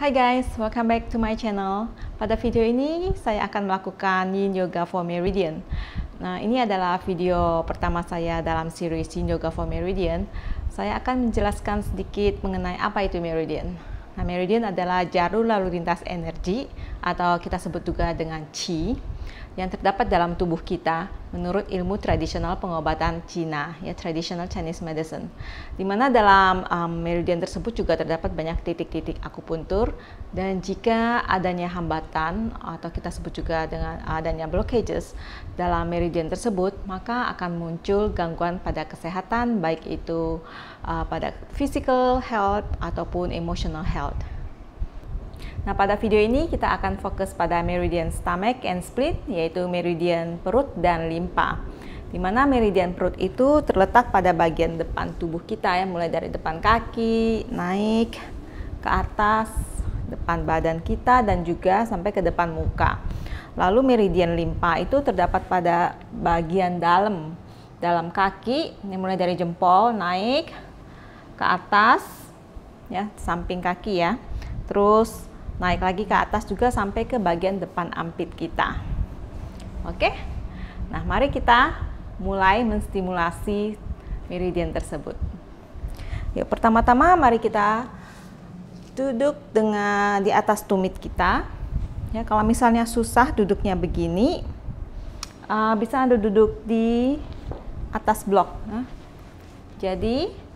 Hai guys, welcome back to my channel. Pada video ini saya akan melakukan Yin Yoga for Meridian. Nah, ini adalah video pertama saya dalam series Yin Yoga for Meridian. Saya akan menjelaskan sedikit mengenai apa itu Meridian. Nah, Meridian adalah jalur lalu lintas energi atau kita sebut juga dengan Qi yang terdapat dalam tubuh kita menurut ilmu tradisional pengobatan Cina, ya, traditional Chinese medicine. Di mana dalam meridian tersebut juga terdapat banyak titik-titik akupuntur, dan jika adanya hambatan atau kita sebut juga dengan adanya blockages dalam meridian tersebut, maka akan muncul gangguan pada kesehatan, baik itu pada physical health ataupun emotional health. Nah, pada video ini kita akan fokus pada meridian stomach and spleen, yaitu meridian perut dan limpa. Di mana meridian perut itu terletak pada bagian depan tubuh kita, ya, mulai dari depan kaki, naik ke atas, depan badan kita, dan juga sampai ke depan muka. Lalu meridian limpa itu terdapat pada bagian dalam kaki, ini mulai dari jempol naik ke atas, ya, samping kaki, ya. Terus naik lagi ke atas juga sampai ke bagian depan armpit kita. Oke, nah mari kita mulai menstimulasi meridian tersebut. Yuk, pertama-tama mari kita duduk dengan di atas tumit kita. Ya, kalau misalnya susah duduknya begini, bisa Anda duduk di atas blok. Jadi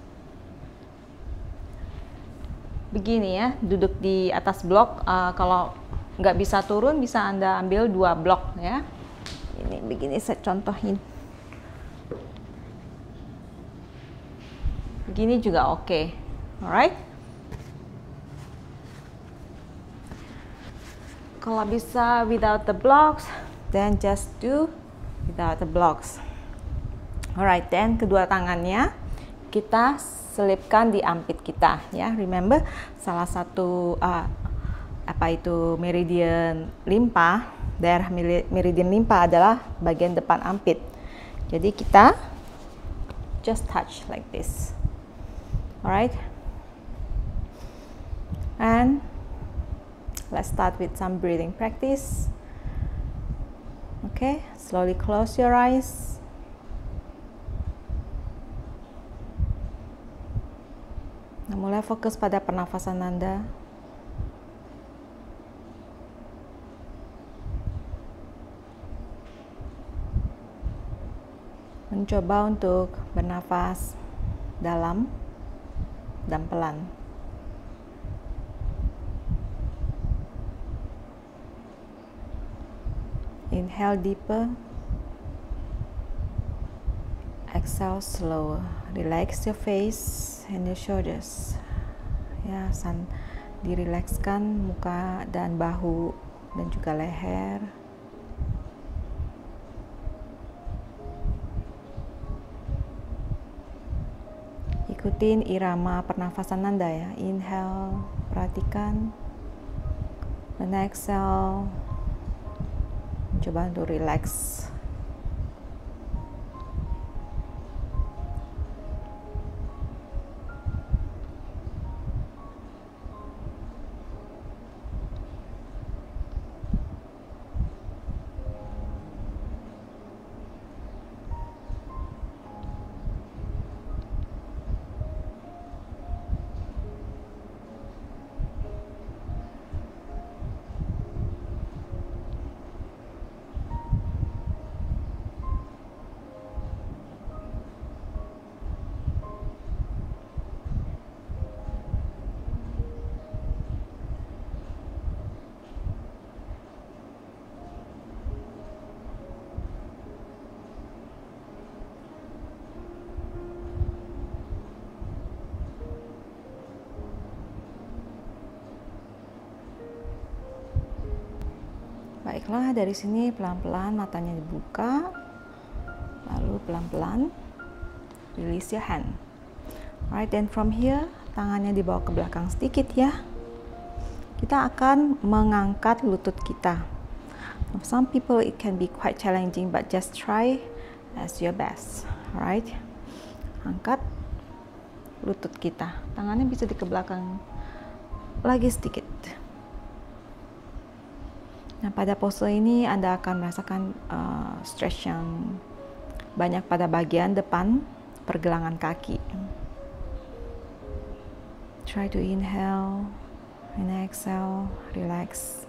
begini, ya, duduk di atas blok. Kalau nggak bisa turun, bisa Anda ambil 2 blok, ya. Ini begini saya contohin. Begini juga oke. Alright. Kalau bisa without the blocks, then just do without the blocks. Alright, then kedua tangannya kita selipkan di armpit kita, ya. Remember, salah satu meridian limpa, daerah meridian limpa adalah bagian depan armpit. Jadi kita just touch like this. Alright, and let's start with some breathing practice. Okay, slowly close your eyes. Nah, mulai fokus pada pernafasan Anda. Mencoba untuk bernafas dalam dan pelan. Inhale deeper. Exhale slower. Relax your face and your shoulders. Ya, dirilekskan muka dan bahu dan juga leher. Ikutin irama pernafasan Anda, ya. Inhale, perhatikan. Dan exhale, coba untuk relax. Baiklah, dari sini pelan-pelan matanya dibuka, lalu pelan-pelan release your hand. Alright, then from here tangannya dibawa ke belakang sedikit, ya. Kita akan mengangkat lutut kita. For some people it can be quite challenging, but just try as your best. Alright, angkat lutut kita, tangannya bisa di ke belakang lagi sedikit. Nah, pada pose ini Anda akan merasakan stretch yang banyak pada bagian depan pergelangan kaki. Try to inhale and exhale, relax.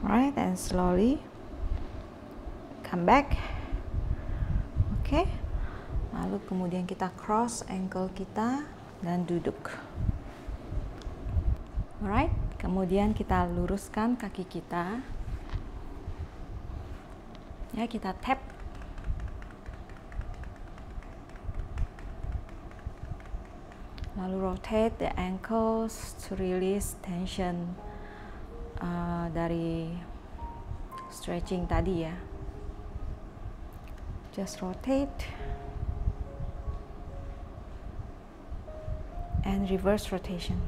Alright, and slowly come back. Oke. Lalu kemudian kita cross ankle kita dan duduk. Alright, kemudian kita luruskan kaki kita. Ya, kita tap. Lalu rotate the ankles to release tension dari stretching tadi ya. Just rotate and reverse rotation.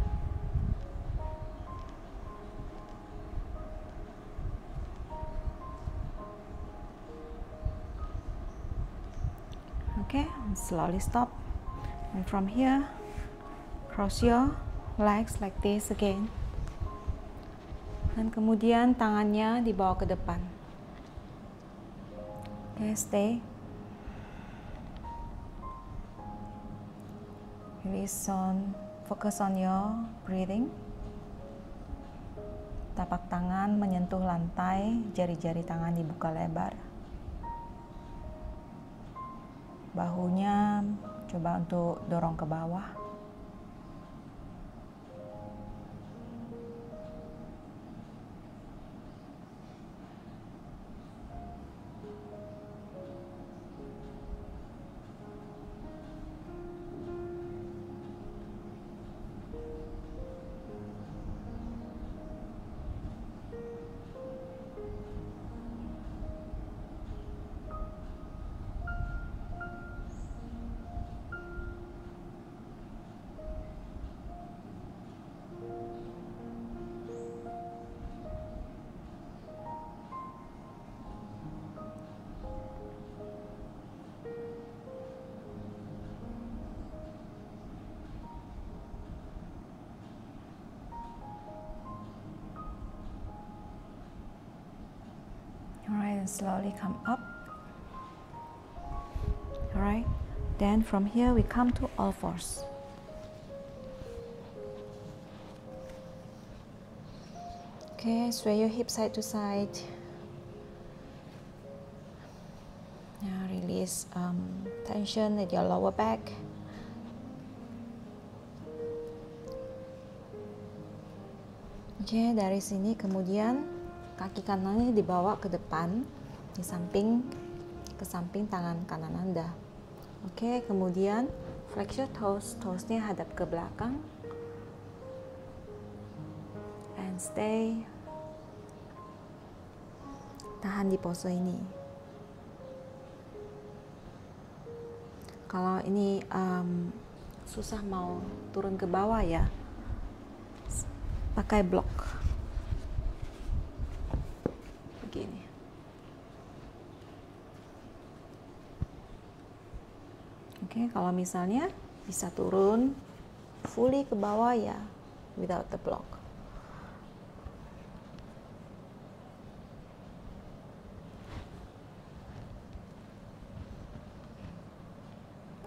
Okay, and slowly stop. And from here, cross your legs like this again. Dan kemudian tangannya dibawa ke depan. Okay, stay. Focus on your breathing. Tapak tangan menyentuh lantai, jari-jari tangan dibuka lebar. Bahunya coba untuk dorong ke bawah. Alright, and slowly come up. Alright, then from here we come to all fours. Okay, sway your hips side to side. Now release tension at your lower back. Oke, dari sini kemudian kaki kanannya dibawa ke depan, ke samping tangan kanan Anda. Oke, kemudian flex your toes, toesnya hadap ke belakang. And stay. Tahan di pose ini. Kalau ini susah mau turun ke bawah ya, pakai blok begini. Oke, kalau misalnya bisa turun fully ke bawah ya, without the block.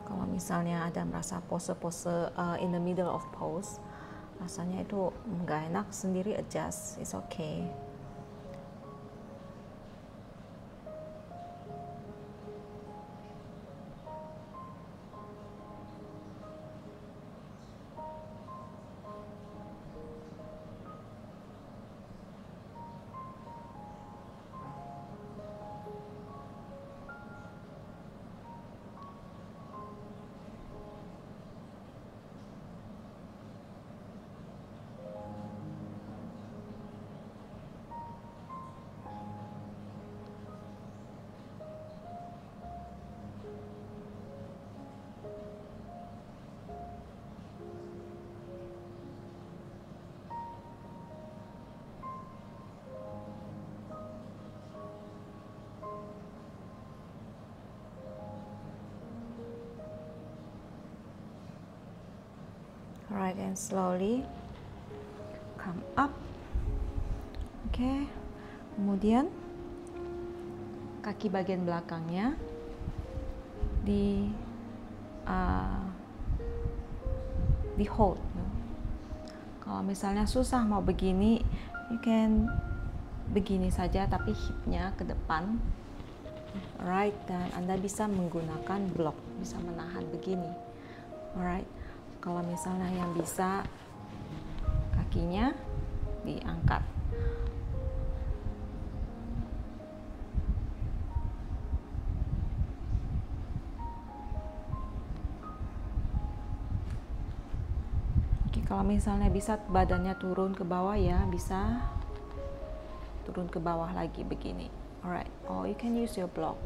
Kalau misalnya ada merasa pose-pose in the middle of pose, rasanya itu nggak enak, sendiri adjust, it's okay. Right, and slowly come up. Oke. Kemudian kaki bagian belakangnya di hold. Kalau misalnya susah mau begini, you can begini saja tapi hipnya ke depan. Alright, dan Anda bisa menggunakan blok, bisa menahan begini. Alright, kalau misalnya yang bisa kakinya diangkat. Oke, kalau misalnya bisa badannya turun ke bawah ya, bisa turun ke bawah lagi begini. Alright, or you can use your block.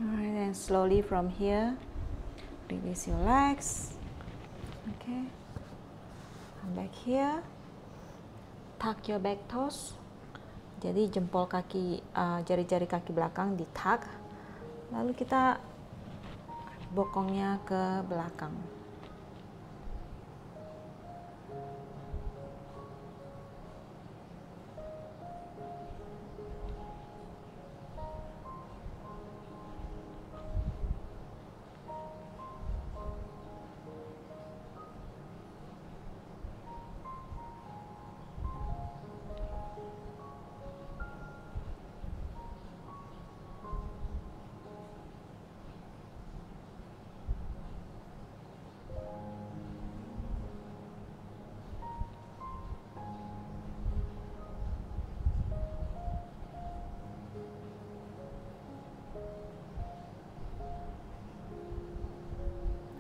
Alright, and slowly from here, release your legs. Okay, come back here, tuck your back toes. Jadi jempol kaki, jari-jari kaki belakang di tuck, lalu kita bokongnya ke belakang.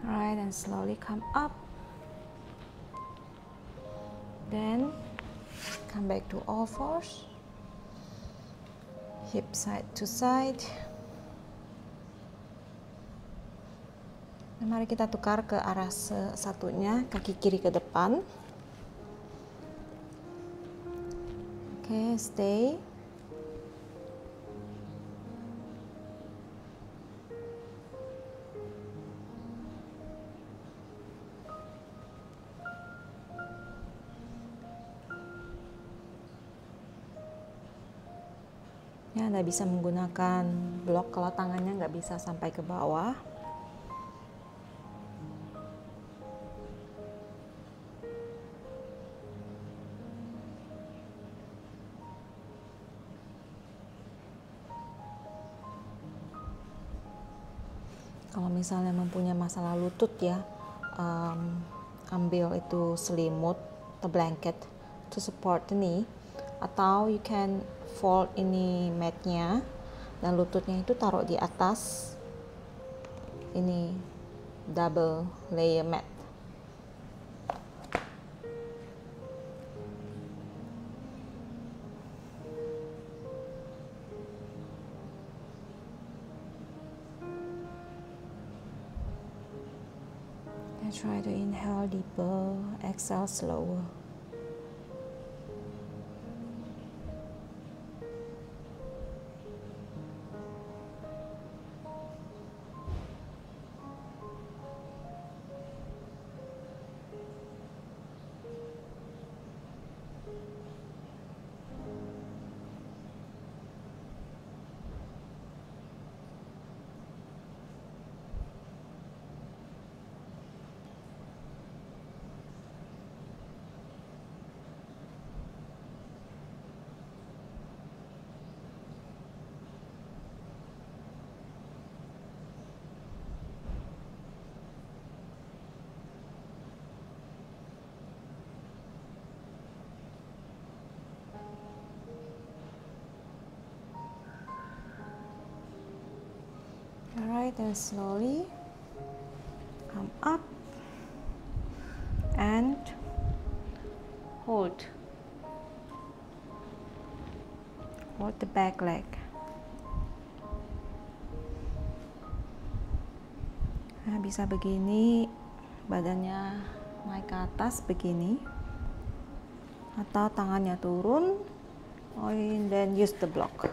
Alright, and slowly come up. Then come back to all fours. Hip side to side. Dan mari kita tukar ke arah satunya, kaki kiri ke depan. Oke, stay. Ya, Anda bisa menggunakan blok kalau tangannya nggak bisa sampai ke bawah. Kalau misalnya mempunyai masalah lutut ya, ambil itu selimut atau blanket to support the knee, atau you can fold ini matnya dan lututnya itu taruh di atas ini double layer mat. And try to inhale deeper, exhale slower. Alright, then slowly come up and hold the back leg. Nah, bisa begini, badannya naik ke atas begini, atau tangannya turun, and then use the block.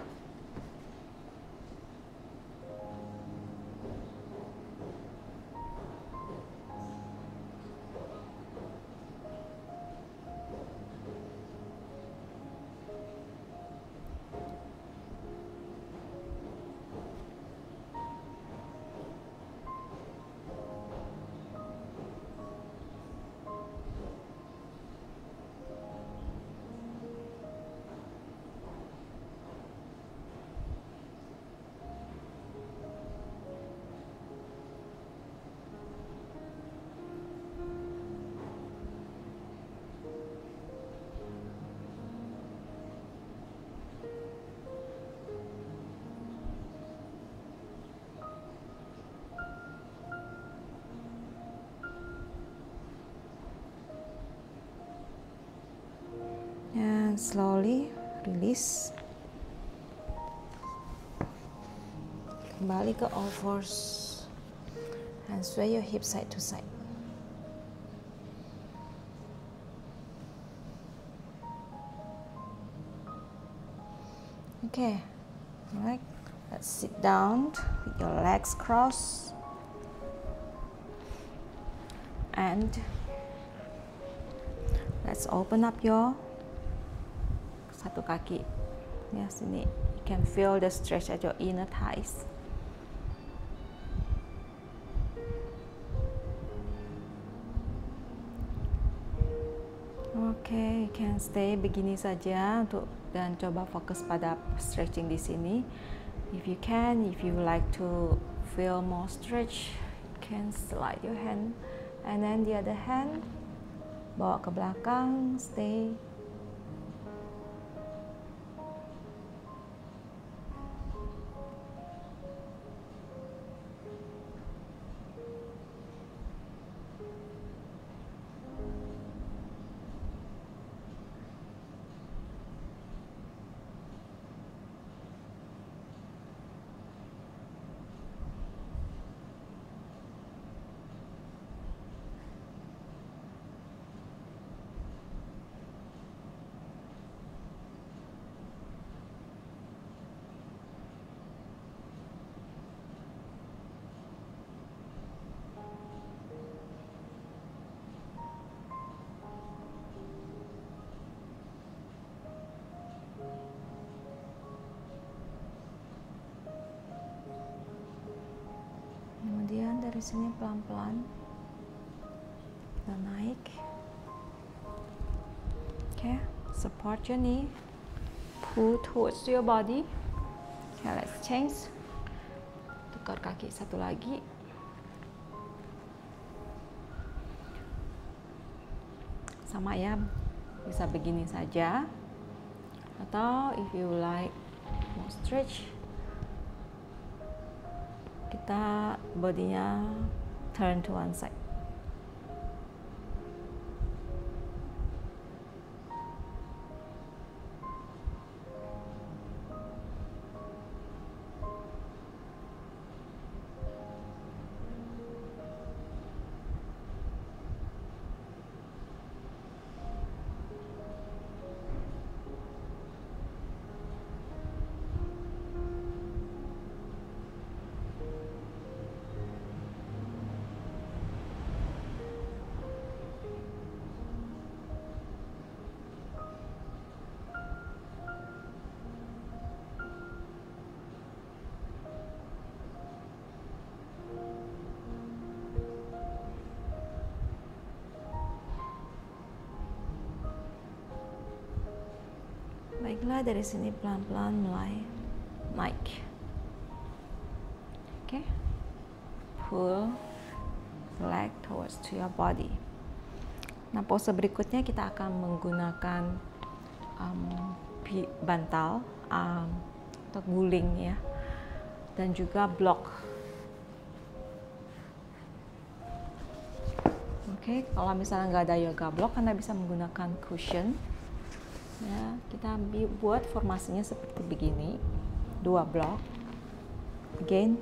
And slowly release. Kembali ke all fours and sway your hips side to side. Okay, alright. Let's sit down with your legs crossed and let's open up your satu kaki ya, sini. You can feel the stretch at your inner thighs. Oke, you can stay begini saja dan coba fokus pada stretching di sini. If you can, if you like to feel more stretch, you can slide your hand and then the other hand bawa ke belakang, stay. Kemudian dari sini pelan-pelan kita naik. Okay, support your knee, pull towards your body. Okay, let's change. Tukar kaki satu lagi. Sama ya, bisa begini saja. Atau if you like more stretch, kita bodinya turn to one side. Baiklah, dari sini pelan-pelan mulai naik. Oke, pull leg towards to your body. Nah, pose berikutnya kita akan menggunakan bantal atau guling ya, dan juga block Oke, kalau misalnya nggak ada yoga block, Anda bisa menggunakan cushion. Ya, kita buat formasinya seperti begini, 2 blok. Again,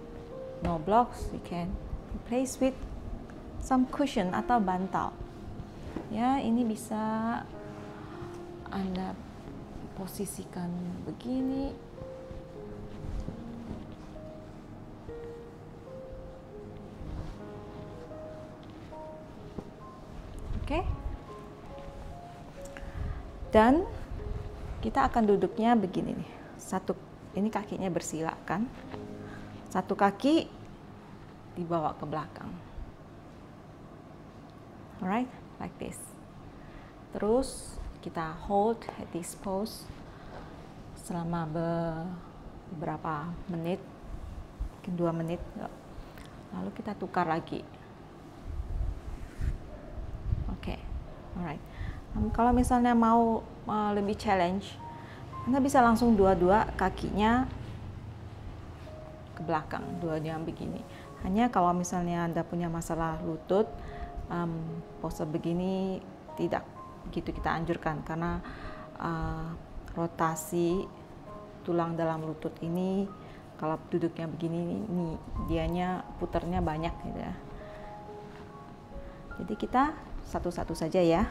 no blocks, you can replace with some cushion atau bantal. Ya, ini bisa Anda posisikan begini. Oke. Dan kita akan duduknya begini nih. Ini kakinya bersila kan. Satu kaki dibawa ke belakang. Alright, like this. Terus kita hold at this pose selama beberapa menit, mungkin 2 menit. Lalu kita tukar lagi. Oke, alright. Kalau misalnya mau lebih challenge, Anda bisa langsung dua-dua kakinya ke belakang, dua-duanya begini. Hanya kalau misalnya Anda punya masalah lutut, pose begini tidak begitu kita anjurkan, karena rotasi tulang dalam lutut ini kalau duduknya begini, ini dianya putarnya banyak gitu ya. Jadi kita satu-satu saja ya.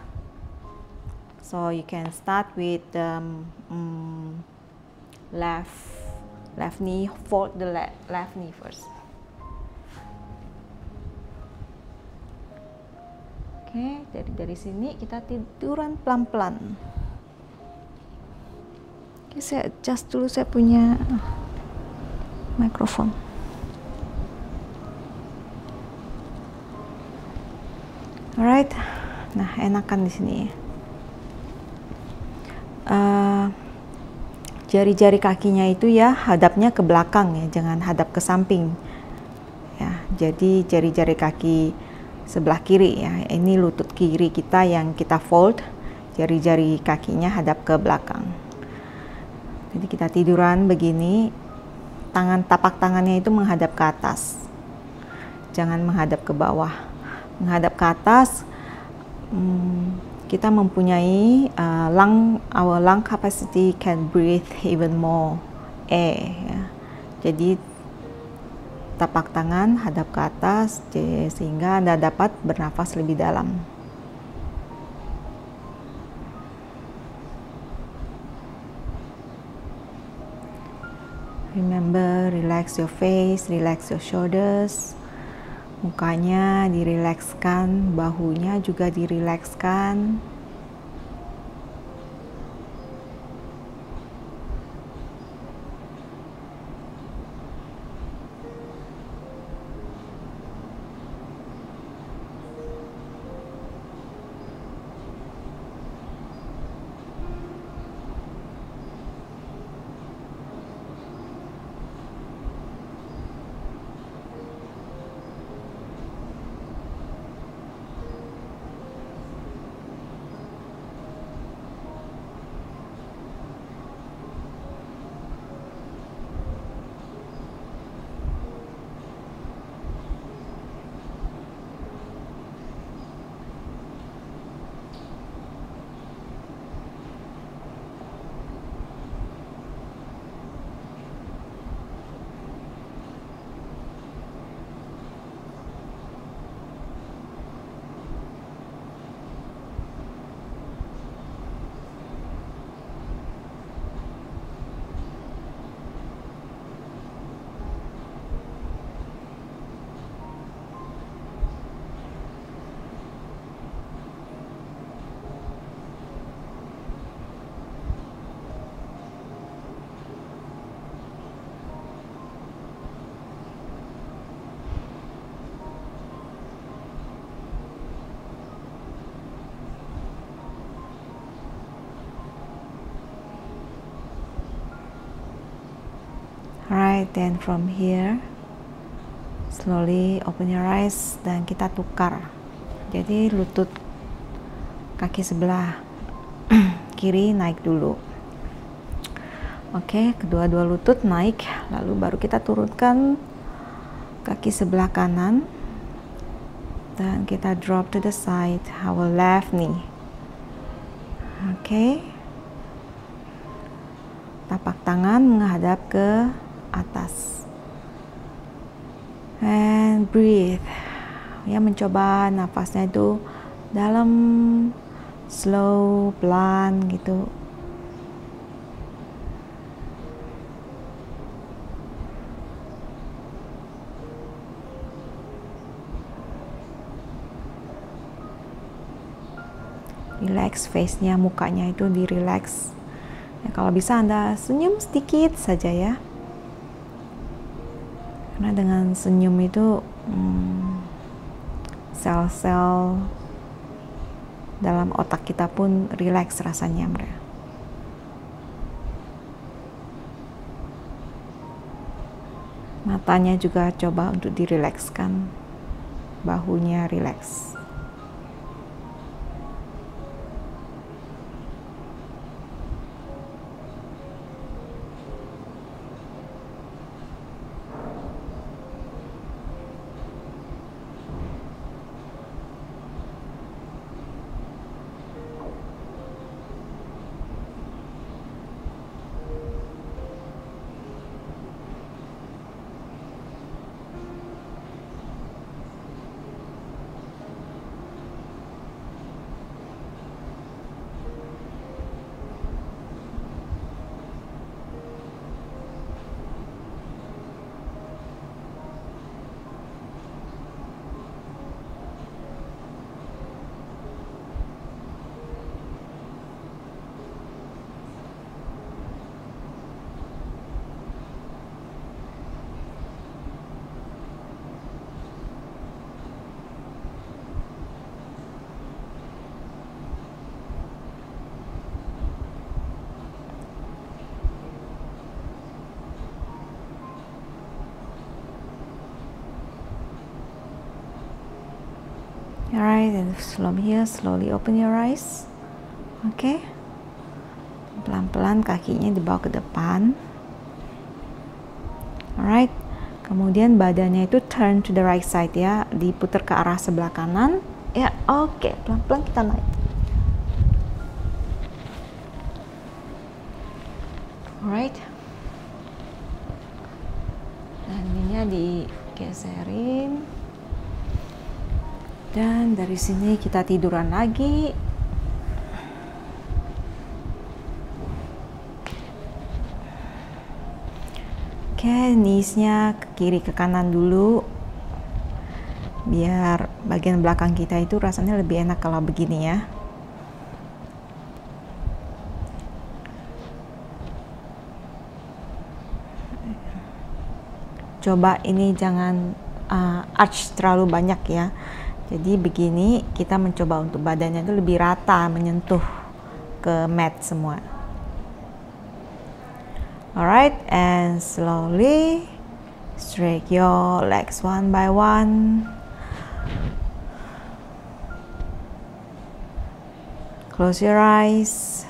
So you can start with left knee, fold the left knee first. Oke, jadi dari sini kita tiduran pelan-pelan. Oke, saya adjust dulu saya punya mikrofon. Alright, nah enakan di sini. Jari-jari kakinya itu ya hadapnya ke belakang ya, jangan hadap ke samping. Ya, jadi jari-jari kaki sebelah kiri ya, ini lutut kiri kita yang kita fold, jari-jari kakinya hadap ke belakang. Jadi kita tiduran begini, tapak tangannya itu menghadap ke atas, jangan menghadap ke bawah. Menghadap ke atas, kita mempunyai our lung capacity can breathe even more air ya. Jadi tapak tangan hadap ke atas sehingga Anda dapat bernafas lebih dalam. Remember, relax your face, relax your shoulders. Mukanya dirilekskan, bahunya juga dirilekskan. Alright, then from here slowly open your eyes dan kita tukar. Jadi lutut kaki sebelah kiri naik dulu. Oke, kedua-dua lutut naik, lalu baru kita turunkan kaki sebelah kanan. Dan kita drop to the side, our left knee. Oke. Tapak tangan menghadap ke atas. And breathe. Ya, mencoba nafasnya itu dalam, slow, pelan gitu. Relax face-nya, mukanya itu di relax. Ya, kalau bisa Anda senyum sedikit saja ya. Karena dengan senyum itu sel-sel dalam otak kita pun relax rasanya, mereka. Matanya juga coba untuk dirilekskan, bahunya relax. Alright, and from here, slowly open your eyes. Oke. Pelan-pelan kakinya dibawa ke depan. Alright. Kemudian badannya itu turn to the right side ya, diputar ke arah sebelah kanan. Ya, oke. Pelan-pelan kita naik. Alright. Dan ininya digeserin. Dan dari sini kita tiduran lagi. Oke, knees-nya ke kiri ke kanan dulu. Biar bagian belakang kita itu rasanya lebih enak kalau begini ya. Coba ini jangan arch terlalu banyak ya. Jadi begini, kita mencoba untuk badannya itu lebih rata, menyentuh ke mat semua. Alright, and slowly straight your legs one by one. Close your eyes.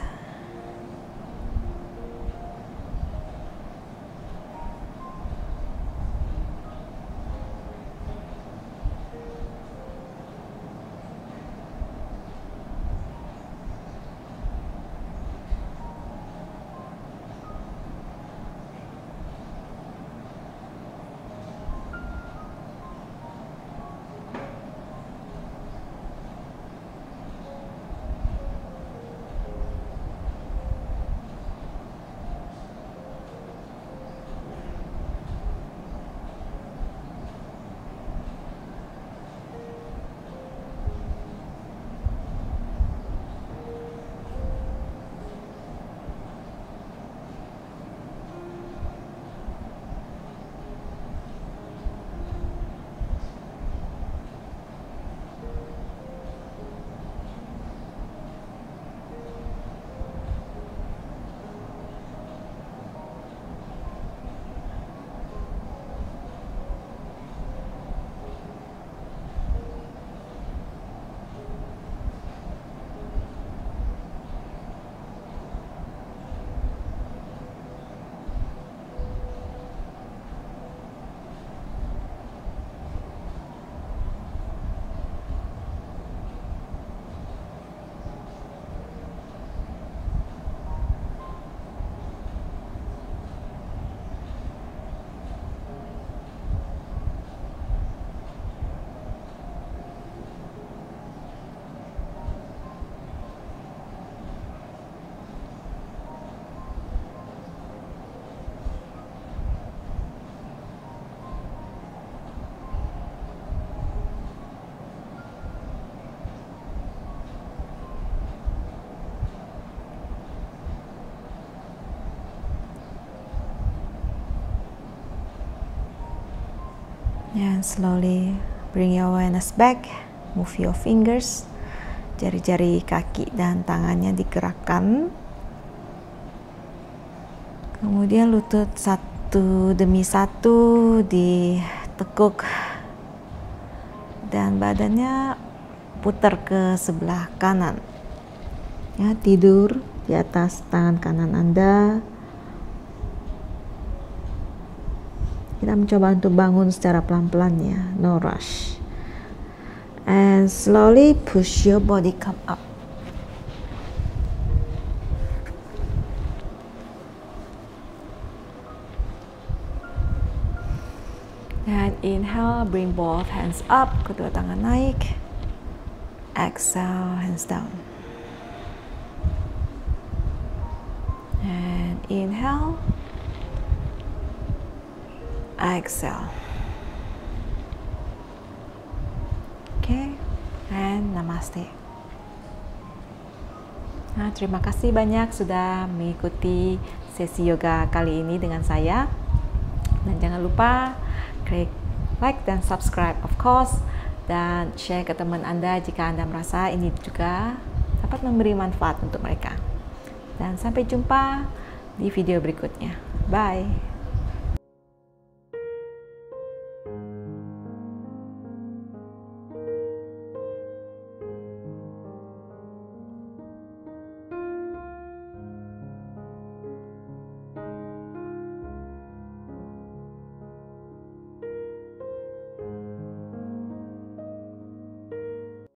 And slowly bring your awareness back. Move your fingers. Jari-jari kaki dan tangannya digerakkan. Kemudian lutut satu demi satu ditekuk. Dan badannya putar ke sebelah kanan. Ya, tidur di atas tangan kanan Anda. Kita mencoba untuk bangun secara pelan-pelan ya, no rush. And slowly push your body come up. And inhale, bring both hands up, kedua tangan naik. Exhale, hands down. And inhale. Exhale. Okay, and namaste. Nah, terima kasih banyak sudah mengikuti sesi yoga kali ini dengan saya. Dan jangan lupa klik like dan subscribe of course, dan share ke teman Anda jika Anda merasa ini juga dapat memberi manfaat untuk mereka. Dan sampai jumpa di video berikutnya. Bye.